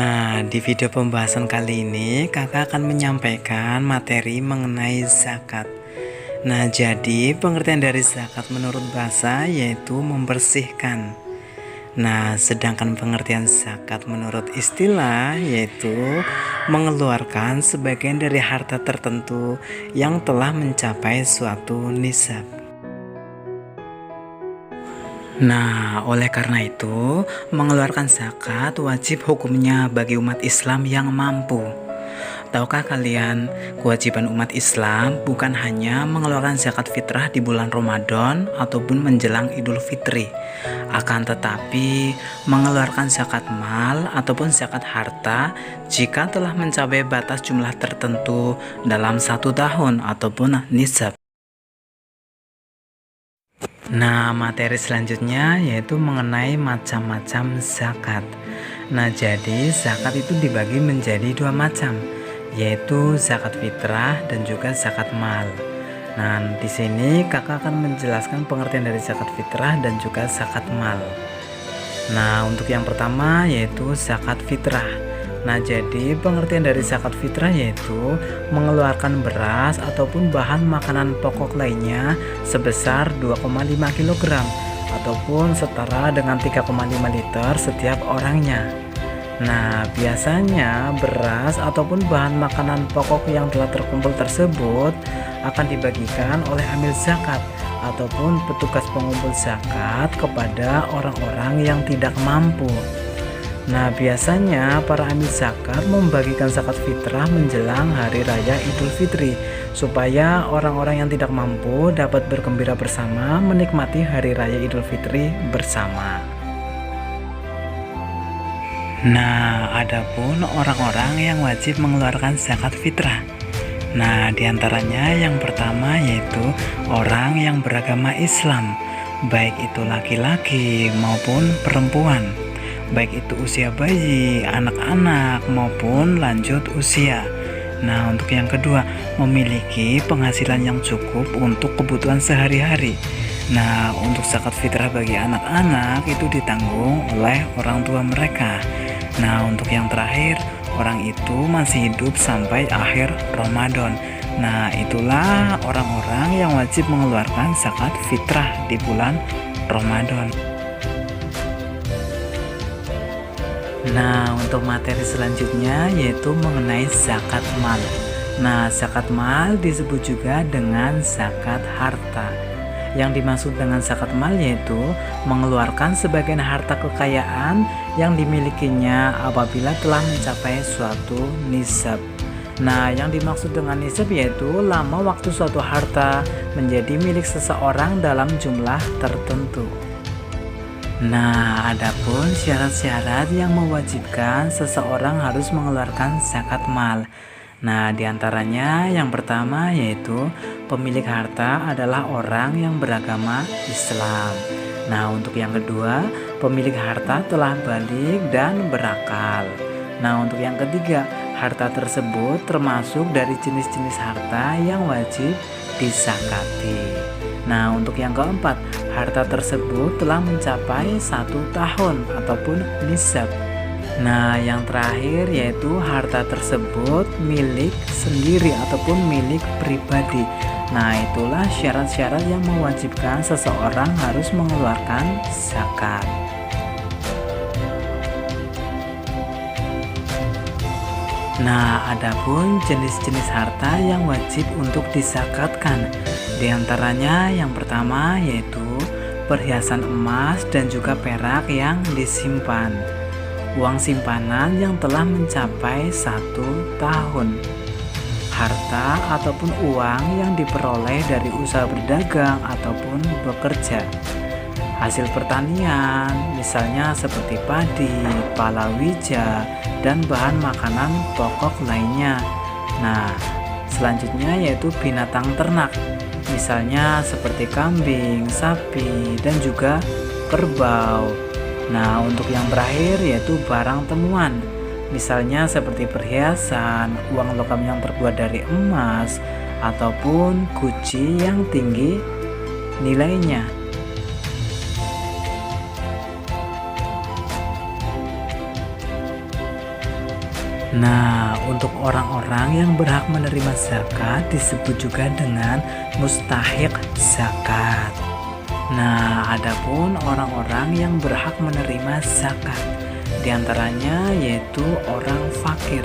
Nah, di video pembahasan kali ini kakak akan menyampaikan materi mengenai zakat. Nah, jadi pengertian dari zakat menurut bahasa yaitu membersihkan. Nah, sedangkan pengertian zakat menurut istilah yaitu mengeluarkan sebagian dari harta tertentu yang telah mencapai suatu nisab. Nah, oleh karena itu, mengeluarkan zakat wajib hukumnya bagi umat Islam yang mampu. Tahukah kalian, kewajiban umat Islam bukan hanya mengeluarkan zakat fitrah di bulan Ramadan ataupun menjelang Idul Fitri, akan tetapi mengeluarkan zakat mal ataupun zakat harta jika telah mencapai batas jumlah tertentu dalam 1 tahun ataupun nisab. Nah, materi selanjutnya yaitu mengenai macam-macam zakat. Nah, jadi zakat itu dibagi menjadi 2 macam, yaitu zakat fitrah dan juga zakat mal. Nah, di sini kakak akan menjelaskan pengertian dari zakat fitrah dan juga zakat mal. Nah, untuk yang pertama yaitu zakat fitrah. Nah, jadi pengertian dari zakat fitrah yaitu mengeluarkan beras ataupun bahan makanan pokok lainnya sebesar 2,5 kg ataupun setara dengan 3,5 liter setiap orangnya. Nah, biasanya beras ataupun bahan makanan pokok yang telah terkumpul tersebut akan dibagikan oleh amil zakat ataupun petugas pengumpul zakat kepada orang-orang yang tidak mampu. Nah, biasanya para amil zakat membagikan zakat fitrah menjelang hari raya Idul Fitri supaya orang-orang yang tidak mampu dapat bergembira bersama menikmati hari raya Idul Fitri bersama. Nah, adapun orang-orang yang wajib mengeluarkan zakat fitrah. Nah, diantaranya yang pertama yaitu orang yang beragama Islam, baik itu laki-laki maupun perempuan, baik itu usia bayi, anak-anak maupun lanjut usia. Nah, untuk yang kedua, memiliki penghasilan yang cukup untuk kebutuhan sehari-hari. Nah, untuk zakat fitrah bagi anak-anak itu ditanggung oleh orang tua mereka. Nah, untuk yang terakhir, orang itu masih hidup sampai akhir Ramadan. Nah, itulah orang-orang yang wajib mengeluarkan zakat fitrah di bulan Ramadan. Nah, untuk materi selanjutnya yaitu mengenai zakat mal. Nah, zakat mal disebut juga dengan zakat harta. Yang dimaksud dengan zakat mal yaitu mengeluarkan sebagian harta kekayaan yang dimilikinya apabila telah mencapai suatu nisab. Nah, yang dimaksud dengan nisab yaitu lama waktu suatu harta menjadi milik seseorang dalam jumlah tertentu. Nah, adapun syarat-syarat yang mewajibkan seseorang harus mengeluarkan zakat mal. Nah, diantaranya yang pertama yaitu pemilik harta adalah orang yang beragama Islam. Nah, untuk yang kedua, pemilik harta telah balik dan berakal. Nah, untuk yang ketiga, harta tersebut termasuk dari jenis-jenis harta yang wajib dizakati. Nah, untuk yang keempat, harta tersebut telah mencapai 1 tahun ataupun nisab. Nah, yang terakhir yaitu harta tersebut milik sendiri ataupun milik pribadi. Nah, itulah syarat-syarat yang mewajibkan seseorang harus mengeluarkan zakat. Nah, adapun jenis-jenis harta yang wajib untuk dizakatkan. Di antaranya yang pertama yaitu perhiasan emas dan juga perak yang disimpan, uang simpanan yang telah mencapai 1 tahun, harta ataupun uang yang diperoleh dari usaha berdagang ataupun bekerja, hasil pertanian misalnya seperti padi, palawija, dan bahan makanan pokok lainnya. Nah, selanjutnya yaitu binatang ternak, misalnya seperti kambing, sapi, dan juga kerbau. Nah, untuk yang terakhir yaitu barang temuan, misalnya seperti perhiasan, uang logam yang terbuat dari emas, ataupun guci yang tinggi nilainya. Nah, untuk orang-orang yang berhak menerima zakat disebut juga dengan mustahik zakat. Nah, adapun orang-orang yang berhak menerima zakat, diantaranya yaitu orang fakir.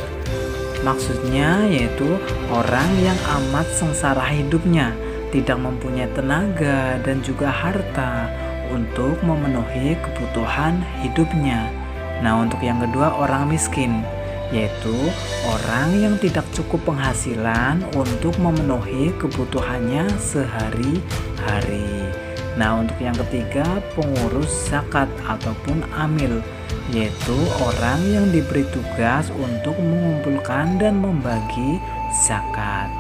Maksudnya yaitu orang yang amat sengsara hidupnya, tidak mempunyai tenaga dan juga harta untuk memenuhi kebutuhan hidupnya. Nah, untuk yang kedua orang miskin, yaitu orang yang tidak cukup penghasilan untuk memenuhi kebutuhannya sehari-hari. Nah, untuk yang ketiga pengurus zakat ataupun amil, yaitu orang yang diberi tugas untuk mengumpulkan dan membagi zakat.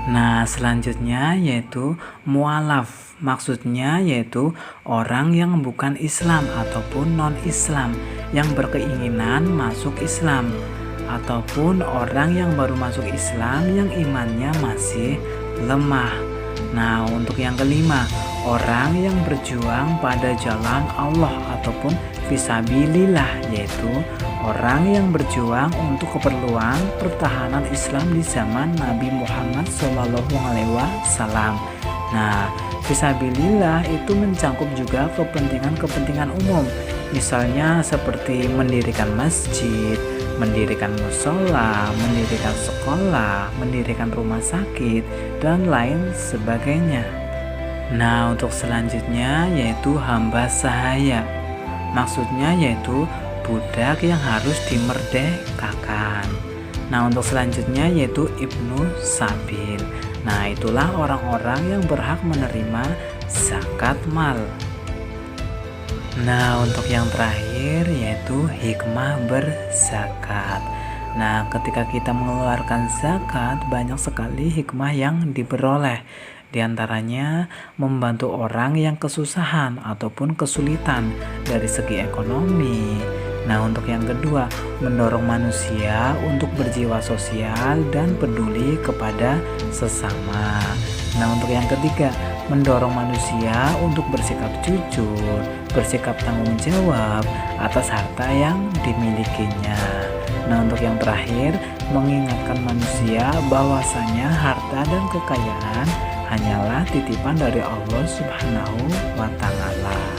Nah, selanjutnya yaitu mualaf. Maksudnya yaitu orang yang bukan Islam ataupun non-Islam yang berkeinginan masuk Islam, ataupun orang yang baru masuk Islam yang imannya masih lemah. Nah, untuk yang kelima, orang yang berjuang pada jalan Allah ataupun fisabilillah, yaitu orang yang berjuang untuk keperluan pertahanan Islam di zaman Nabi Muhammad SAW. Nah, fisabilillah itu mencakup juga kepentingan-kepentingan umum, misalnya seperti mendirikan masjid, mendirikan musola, mendirikan sekolah, mendirikan rumah sakit, dan lain sebagainya. Nah, untuk selanjutnya yaitu hamba sahaya. Maksudnya yaitu budak yang harus dimerdekakan. Nah, untuk selanjutnya yaitu ibnu sabil. Nah, itulah orang-orang yang berhak menerima zakat mal. Nah, untuk yang terakhir yaitu hikmah berzakat. Nah, ketika kita mengeluarkan zakat, banyak sekali hikmah yang diperoleh. Di antaranya membantu orang yang kesusahan ataupun kesulitan dari segi ekonomi. Nah, untuk yang kedua, mendorong manusia untuk berjiwa sosial dan peduli kepada sesama. Nah, untuk yang ketiga, mendorong manusia untuk bersikap jujur, bersikap tanggung jawab atas harta yang dimilikinya. Nah, untuk yang terakhir, mengingatkan manusia bahwasanya harta dan kekayaan hanyalah titipan dari Allah Subhanahu wa Ta'ala.